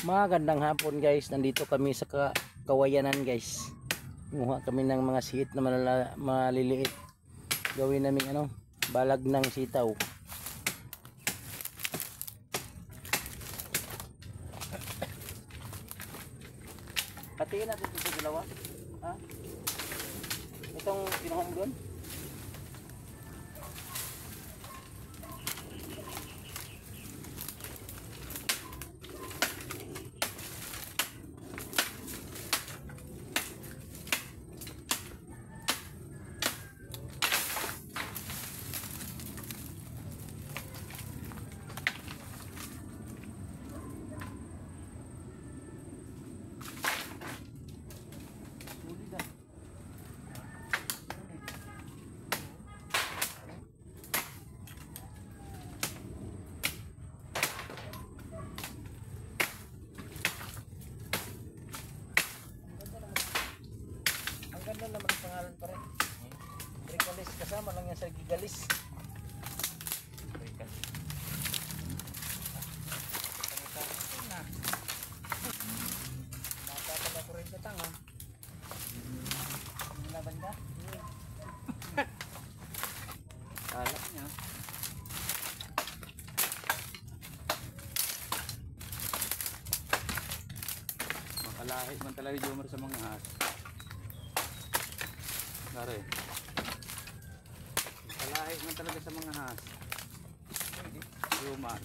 Magandang hapon guys, nandito kami sa Kawayanan guys. Kumuha kami ng mga siit na maliliit. Gawin namin balag ng sitaw. Hatiin natin ito sa dalawa. Ha? Itong kinuha mo doon? Ganda naman ang pangalan pa rin. Ricalis, kasama lang yan sa gigalis. Ricalis. Pangitang ito na. Napapala ko rin katang ha. Hindi na banda? Alak niya. Makalahit man talaga Jomar sa mga has. Dari. Kalahit man talaga sa mga has. Luma.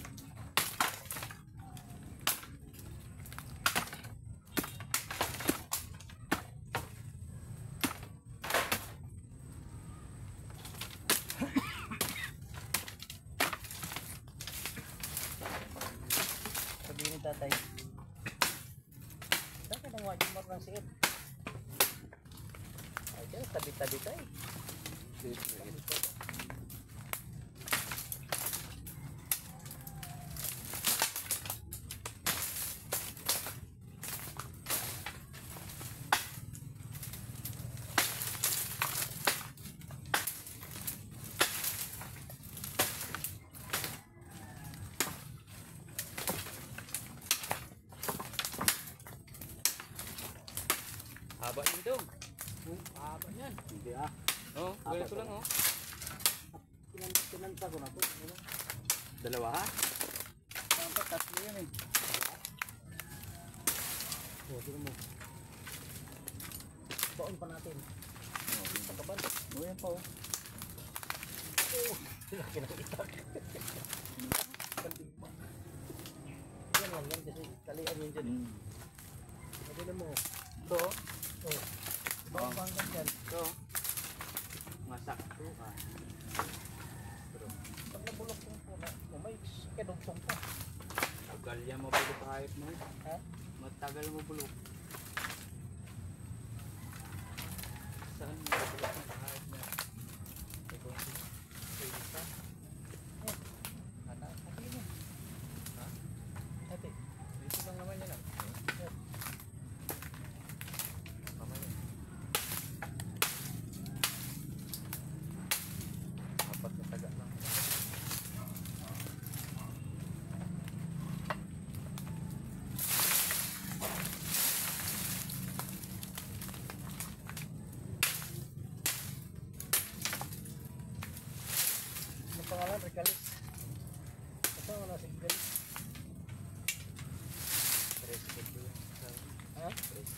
Sabihin ni tatay. Bakit ang wajib mo ng siit? Ay, tabi-tabi tayo. Haba yun dong. Haba yan. Hindi ah. Oo, ganito lang oh. Pinanta ko na po. Dalawa ha? Dapat tatlo yan eh. O, tignan mo. Baon pa natin. O, pinta ka ba? O, yan pa oh. Oo, laki ng itak. Kanting pa. Yan lang yan kasi kalian yun dyan. Tignan mo. Ito oh. Oh. Baon pa hanggang dyan. Ito oh. Masak ito ha. Pag nabulok yung puna, may kinugtong pa. Tagal yan mabulok kahit mo. Ha? Matagal mo bulok. Saan mo mabulok kahit mo? Ito ang pwede pa. Hati mo. Ha? Hati. Dito lang naman yan ah. Mamaya. Apat na taga lang. Ang pangalan, Ricalis. Kasama na si Ricalis. President yun. Ha? President.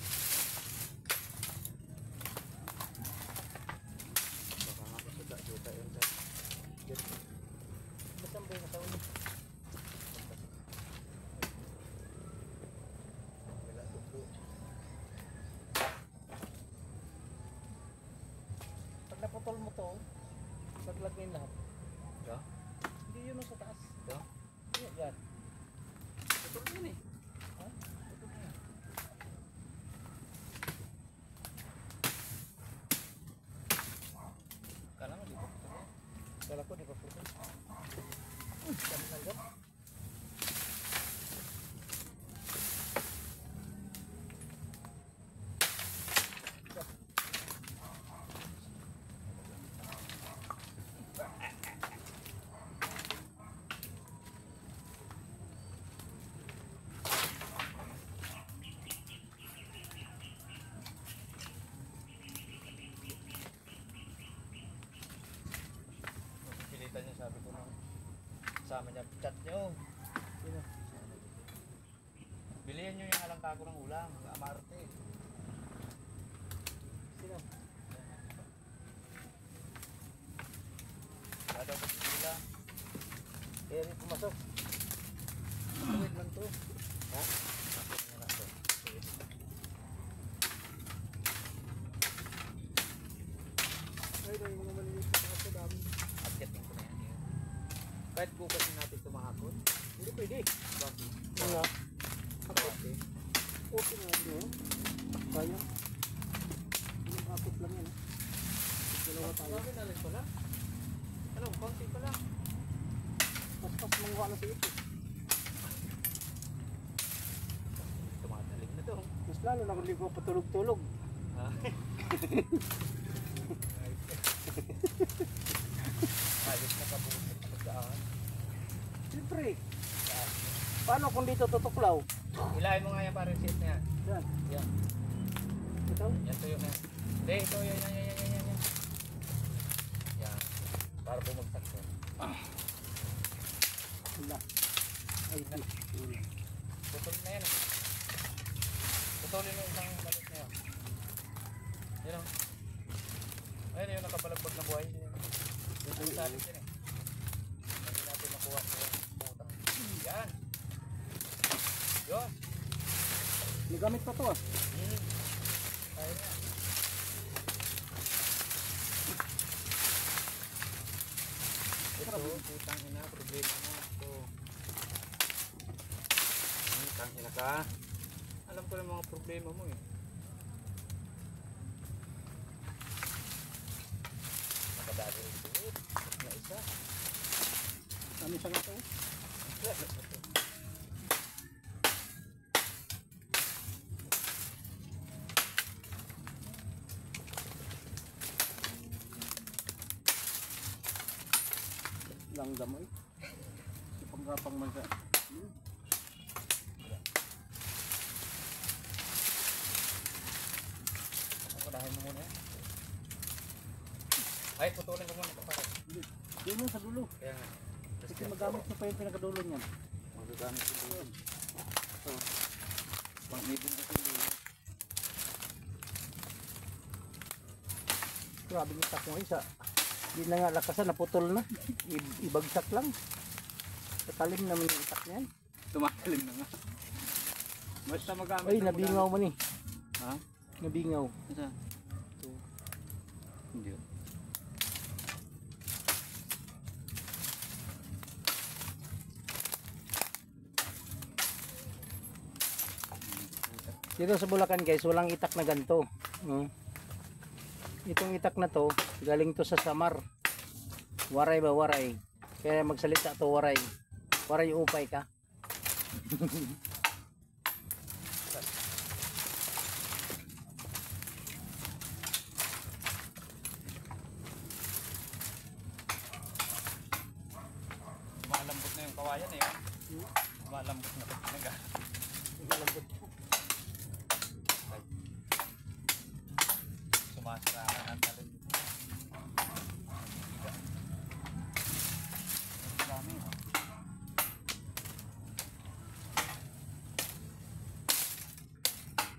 Baka nga pa suda-suda yun sa basta ba yung nasa ulit? Wala tuto. Pag naputol mo to, paglagay lahat. Ito? Hindi yun sa taas. Ito? Yan, yan. Putol yun eh. Ha? Putol yun. Kala mo di pa putol. Kala ko di pa putol. Kami nanggap. kasama niya. Chat niyo. Sino? Bilihan niyo yung alang kako ng ulam. Amarte. Sino? Wala daw kasi sila. Kaya rin pumasok. Tuwid man to. Ha? Nakit niya na to. Ay, dahil mga maliliit na kaso dami. Updating ko na yan. Kahit bukasin natin tumahapon. Hindi pwede. Bakit? Wala. Bakit? Okay nga doon. Sayang. Yung akot lang yan. Dalawa tayo. Bakit na rin pala? Ano, konti pa lang. Pas-pas manguha na sa ito. Tumatalig na to. Mas lalo na kung hindi ko patulog-tulog. Ha? Ayos na kabuti sa pagkaan. Siyempre. Paano kung dito tutuklaw? Ilahin mo nga yan para set na yan. Yan. Yan. Ito. Yan tuyo na yan. Hindi, ito yan. Yan. Para bumagsak ko. Wala. Ay, di. Putol na yan. Putulin mo isang balit na yan. Yan o. Ayun yung nakabalagbag na buhay. Ito yung salit yan eh. Hindi natin makuha sa putang. Yan. Yun. May gamit pa to ah. Kaya na. Ito, putang ina, problema mo. Ito. Putang ina ka. Alam ko lang mga problema mo eh. Nakadali rin ito. Na isa. Ano siya nga to? Langgam ay. Panggapang man siya. Unahin mo muna yan. Ay, putulin ko muna ito para. Doon mo sa dulo. Kaya nga. Kasi magamit mo pa yung pinakadulo niyan. Magagamit ko doon. Ito. Pang-ibig ko doon. Grabe yung itak mo isa. Hindi na nga lakasan, naputol na. Ibagsak lang. Katalim naman yung itak niyan. Tumatalim na nga. Basta magamit. Ay, nabingaw man eh. Ha? Nabingaw. Ito. Hindi. Dito sa Bulacan guys, walang itak na ganito. Itong itak na to, galing to sa Samar. Waray ba, waray. Kaya magsalita to, waray. Waray upay ka. Malambot na yung kawayan eh. Malambot na talaga. Malambot. Sumasara na talaga. Dami.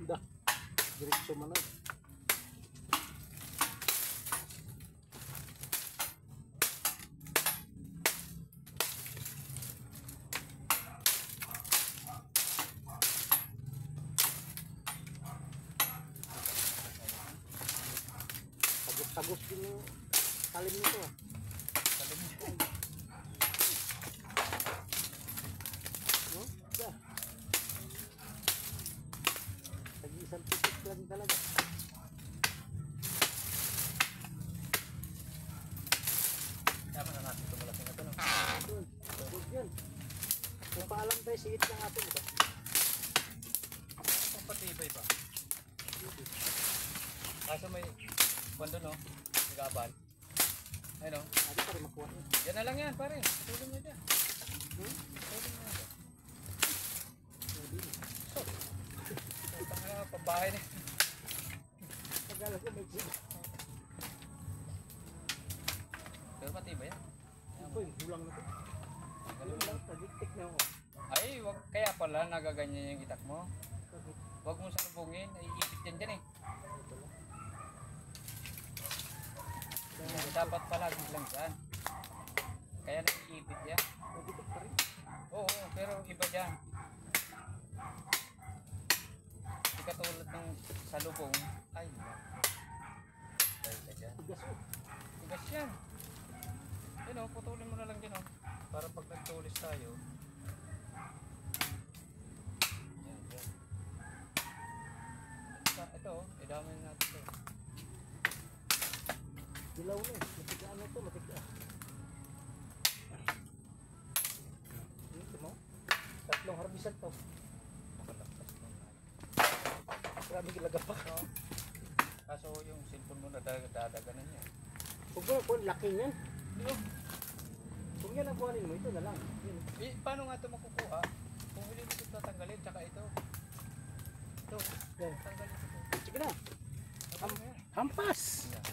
Dah. Diretso man na. Tagos din yung talim nito ah. Talim nito. No? Yeah. Tag-isang pitik lang talaga. Tama na natin tumulasin na ito. No? Doon. Doon yan. Kung paalam tayo, siit ng atin. Diba? Ang patibay ba? Kaso may bando no? Nagabal. Ayun no? Adi pa rin makuha niya. Yan na lang yan pare. Tutulong nyo dyan. Tutulong nyo dyan. Putang na pambahay na. Pagkala ko may siya. Pero patibay yan. Ito yung hulang na ito. Ganun Nagiktik na ako. Ay, wag, kaya pala nagaganyan yung itak mo. Huwag mo salubungin, ay ipit yan dyan eh. Dapat palagi lang dyan. Kaya naiipit yan. Nagiktik pa rin. Oo, pero iba dyan. Hindi katulad ng salubong. Ay, ay ka dyan. Tigas o. Tigas yan. Yan o, putulin mo na lang dyan o. Para pag nagtulis tayo. Yan, yan. Ito o, idamay na natin ito. Dilaw na eh. Matigaan na ito, matigaan. Ito mo. Tatlong harbisan to. Grabe kilagapak. No? Kaso yung cellphone mo nadadaganan niya. Huwag mo po, laki niyan. Ano? Kung yan ang kuhanin mo, ito na lang. Yun. Eh, paano nga ito makukuha? Kung hindi mo ito tatanggalin, tsaka ito. Ito, Yan. tanggalin ito. Sige na. Ano mo yan? Hampas! Yan.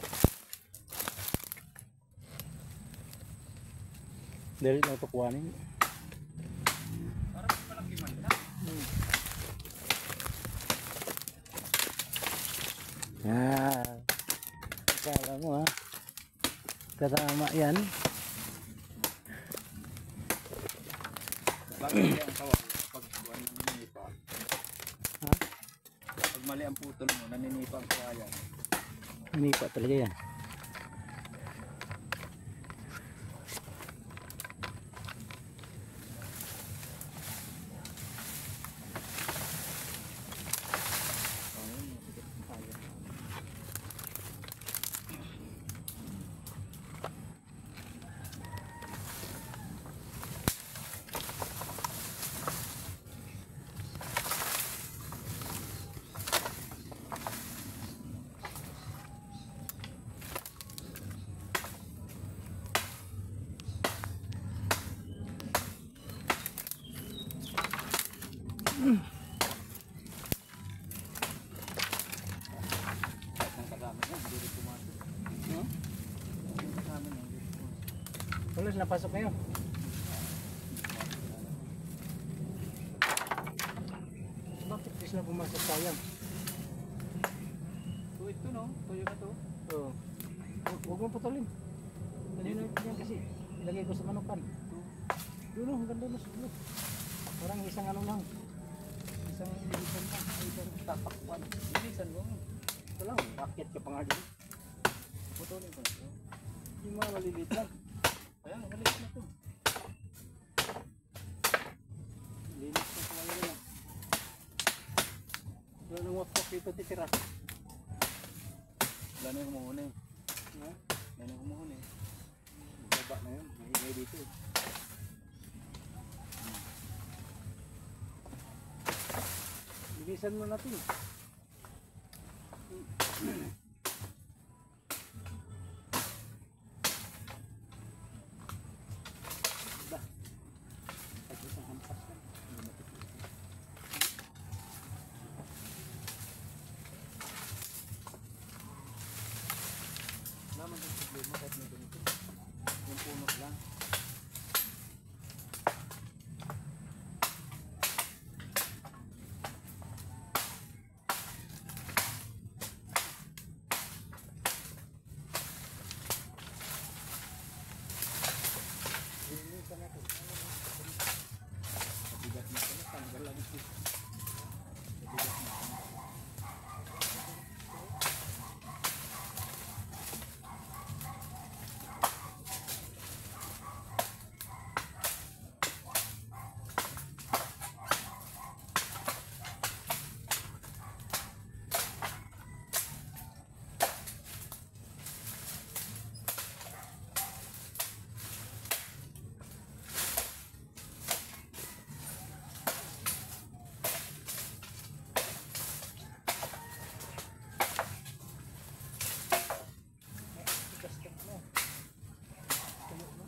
Dali lang ito kuhanin. Parang malaki man na. Kala mo ha. Kasama yan. Bakit mali ang kawal? Pag buwan naninipa. Ha? Pag mali ang putol mo, naninipa ang kawayan. Hindi pa talaga yan. Kahit ng kasama niya, hindi rin pumasok. No? Yung kasama niya, hindi rin pumasok. Tulos, napasok kayo. Bakit di sila pumasok sayang? So ito no, tuyo na to. Oo. Huwag mo putulin. Kanina yan kasi. Ilagay ko sa manukan. Dulo, hanggang dulo sa dulo. Parang isang ano lang. Isang bilisan lang. Ay, pero tatakpan. Bilisan mo. Ito lang, bakit ka pa nga din. Putulin ko na to. Yung mga maliliit lang. Ayan, maliit na to. Linis ko kaya lang. Wala nang wakok dito titira. Wala na yung humuhuni. Ha? Wala na yung humuhuni. Baba na yun. Maingay dito eh. Bilisan mo natin. Ba. At isang hampas lang. Naman yung problema kahit may ganito. Yung puno lang. Bilisan natin. Mabigat na ito. Tanggal lang ito. Mabigat na ito. Gasket mo. Tumo mo.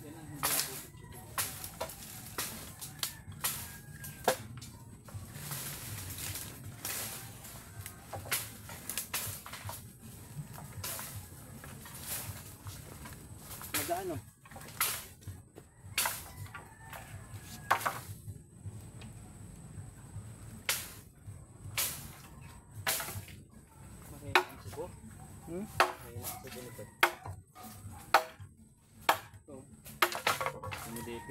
Yan ang hindi ako bukit. Magaan o.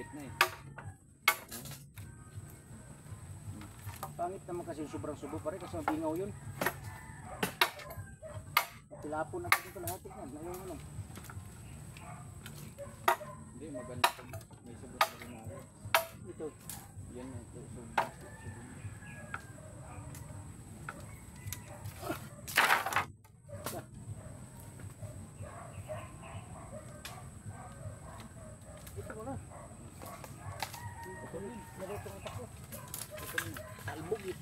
malapit na eh. Pangit naman kasi sobrang subo pare kasi mabingaw yun. Tilapon na dito lahat yan. Ngayon ano. Hindi, maganda pag may subo sa rinari. Ito. Yan na ito. Subo. Ito mo na. Ito rin. Naluto ng tako. Ito rin. Talbog eh.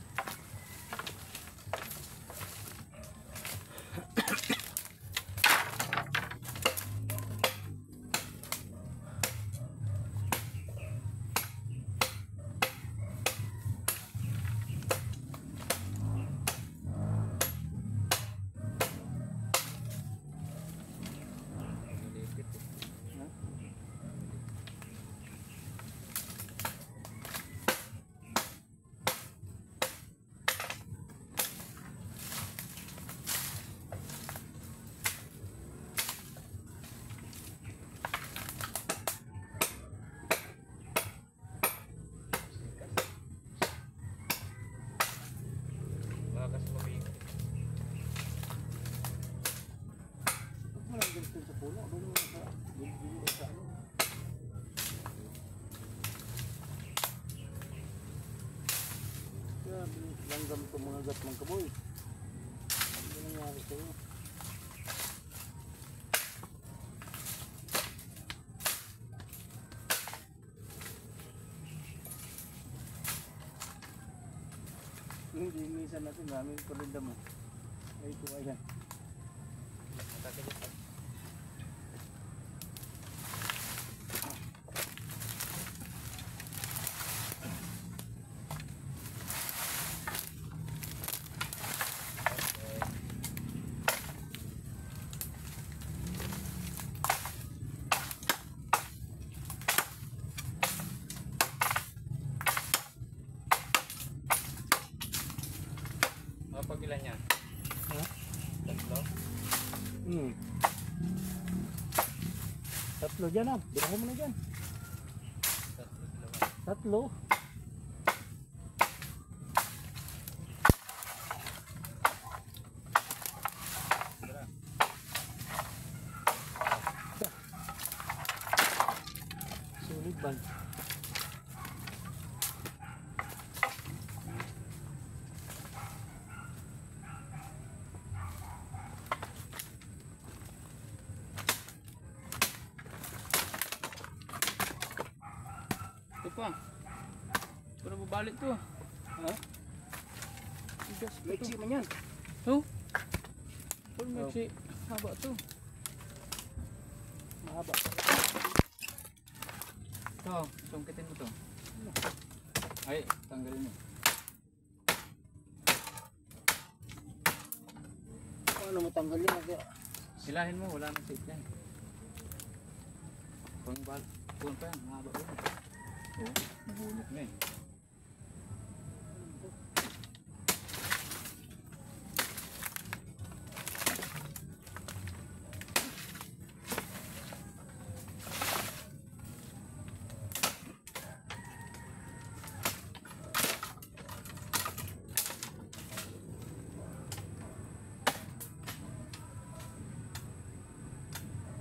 Malipit eh. Ha? Bakas mabigat. Huwag mo lang dito sa puno. Doon mo sa dito sa ano. Kaya langgam ko mga gat mga kaboy. Ano nangyari sa'yo? Hindi minsan natin namin kulinda mo. Ay ito ayan. Nakakagit. Pag ilan yan? Ha? Tatlo? Tatlo dyan ah. Bilhin mo na dyan. Tatlo dalawa. Tatlo. Tara. Sulit ba? Ito pa. Pero babalik to. Ha? Tigas pa to. Mixi man yan. Oh. Full mixi. Haba to. Mahaba. Ito. Sungkitin mo to. Ay, tanggalin mo. Paano matanggalin mo kaya? Silahin mo. Wala nang tape yan. Kung pa yan. Mahaba ko. Oh. Nabulok na eh.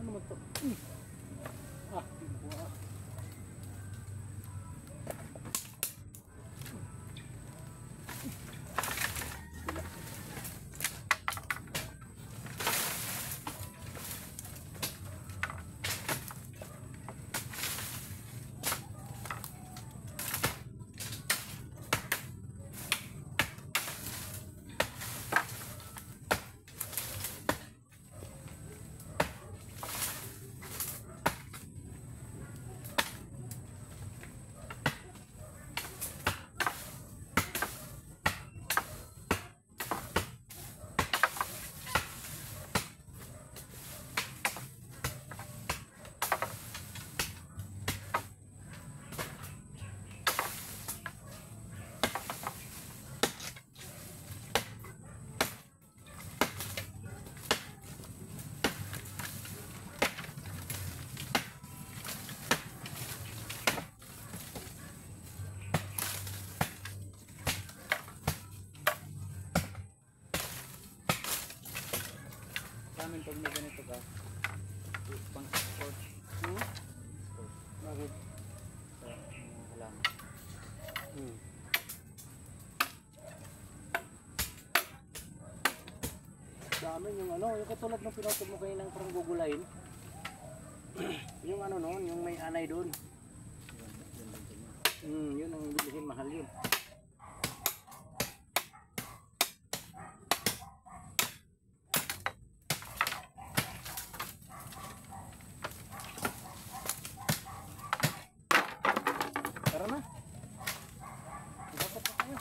Ano mo to? Ah, bibuha. namin pag may ganito ka. Pang sport. Sport. Bakit? Sa halaman. Dami yung ano, yung katulad ng pinatod mo kayo ng parang gugulayin. Yung ano noon, yung may anay doon. Yun ang bilihin, mahal yun. Tara na. Dapat na kayo.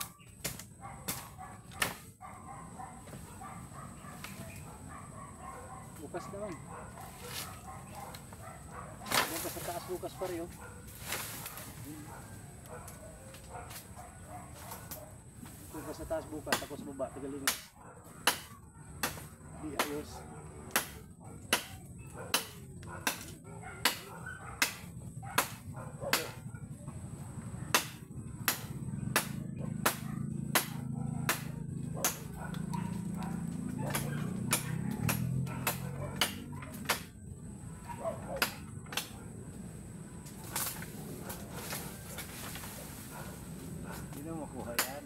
Bukas naman. Bukas sa taas, bukas pa rin. Bukas sa taas, bukas. Tapos baba, tagalinis. Di ayos. Hindi na makuha yan.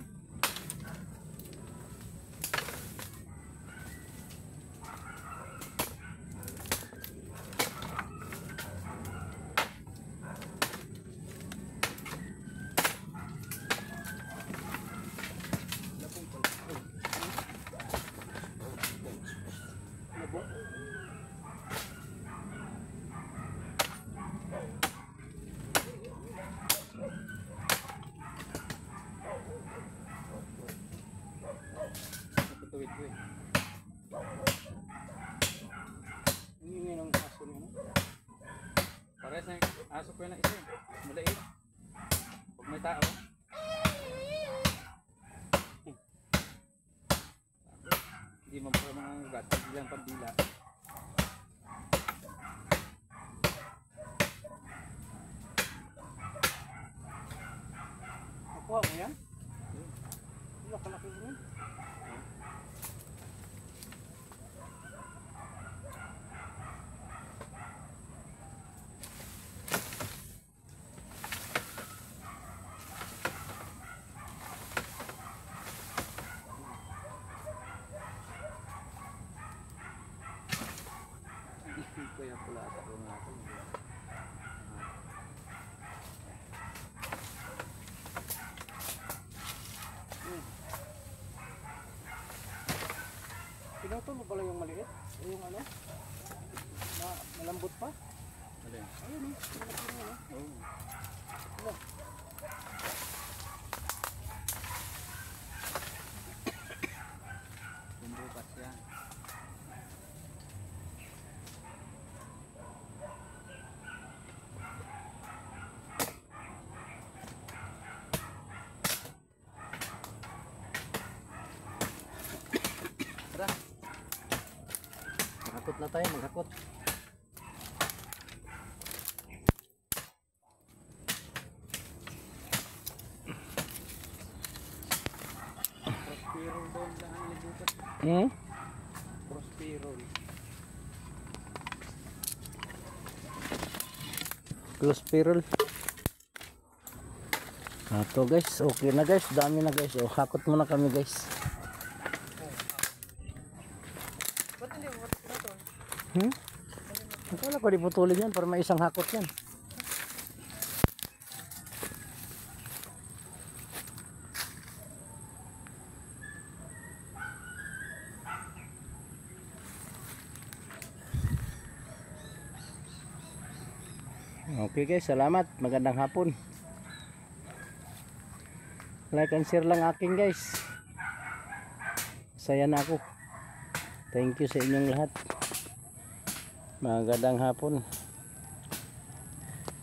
Tuwid ko eh. Ang ingay ng aso niya. Parehas na yung aso ko yun na isa eh. Maliit. Pag may tao. Hindi man po mga ugat. Bilang pambila. Nakuha mo yan? Wala kalaki mo yan. Kaya pula at ako natin. Pinutol mo pala yung maliit? O yung ano? Malambot pa? Ano yun? Ayun eh. Malaki mo eh. Oo. Wala. Bumbukas yan. Tara. Maghakot na tayo, maghakot. Prospero doon lang ang nilibutas. Prospero. Close spiral. Ito guys, okay na guys, dami na guys. O, hakot muna kami guys. Ba't hindi mo ito? Akala ko di putulin yan para may isang hakot yan. Okay guys, salamat. Magandang hapon. Like and share lang aking guys. Saya na ako. Thank you sa inyong lahat. Magandang hapon.